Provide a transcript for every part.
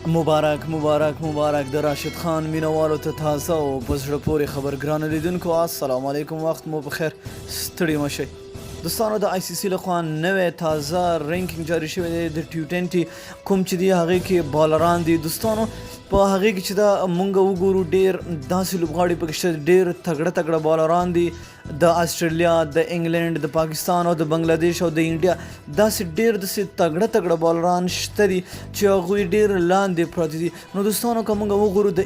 مبارک مبارک مبارک د راشد خان مینوالو ته تازه او په زړه پورې خبرګرانو لیدونکو السلام علیکم، وخت مو بخیر، ستړي مه شئ. دوستانو د آی سی سی لخوا نوی تازه رینکینګ جاری شوی دی د ټي20 کوم چې دی هغې کې بالران دي. دوستانو په هغې کې چې دا مونږ وګورو ډېر داسې لوبغاړي پکې شته، ډېر تګړه تګړه بالران دي د آسټرالیا، د انګلینډ، د پاکستان او د بنګلادیش او د انډیا. داسې ډېر داسې تګړه تګړه بالران شته دي چې هغوی ډېر لاندې پراته دي. نو دوستانو که مونږ وګورو د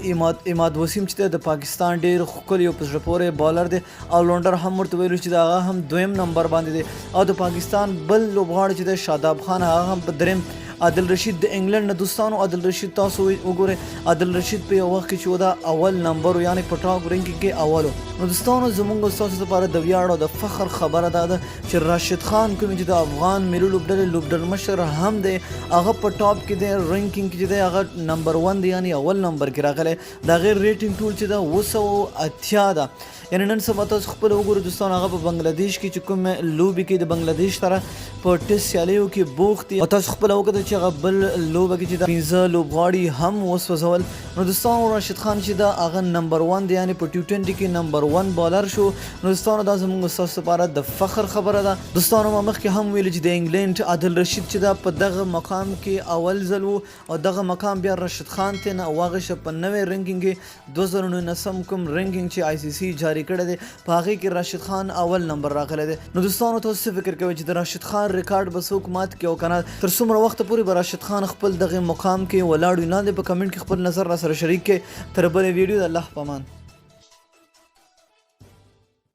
اماد وسیم چې دی د پاکستان ډېر ښکلی او په زړه پورې بالر دی، آلراونډر هم ورته ویلو چې د هغه هم دویم نمبر باندې دی، او د پاکستان بل لوبغاړی چې دی شاداب خان هغه هم په دریم. عادل رشید د انګلند نه، دوستانو عادل رشید تاسو وګورئ، عادل رشید په یو وخت کې چې دا اول نمبر یعنی په ټاپ رینکینګ کې اول. نو دوستانو زموږ ستاسو لپاره د ویاړ او د فخر خبره ده چې راشد خان کوم چې د افغان ملي لوبډلې مشر هم دی، هغه په ټاپ کې دی، رینکینګ کې چې دی هغه نمبر 1 دی، یعنی اول نمبر کې راغلی. د هغې ریټینګ ټول چې ده 280 ده. یعنی نن سبا تاسو خپل وګورئ دوستانو، هغه په بنګلادیش کې چې کوم لوبې کې د بنګلادیش سره په ټیسټ سیالیو کې بوخت دي، او تاسو خپل وکړئ چې هغه بل لوبه کې چې د 15 لوبغاړي هم وسوځول. نو دوستانو راشد خان چې دا هغه نمبر 1 دی، یعنی په ټي20 کې نمبر 1 بالر شو. نو دوستانو دا زموږ ستاسو لپاره د فخر خبره ده. دوستانو ما مخکې هم ویل چې د انګلینډ عادل رشید چې دا په دغه مقام کې اول ځل و، او دغه مقام بیا راشد خان ته نه واغشه په نوې رینکینګ کې 2019 کوم رینکینګ چې آی سی سی جاری کړی دی په هغې کې راشد خان اول نمبر راغلی دی. نو دوستانو تاسو څه فکر کوئ چې د راشد خان ریکارډ به څوک مات کړي او که نه؟ تر څومره وخته پورې به راشد خان خپل دغه مقام کې ولاړ وي؟ لاندې په کمنټ کې خپل نظر را سره شریک کړئ. تر بلې ویډیو د الله په امان.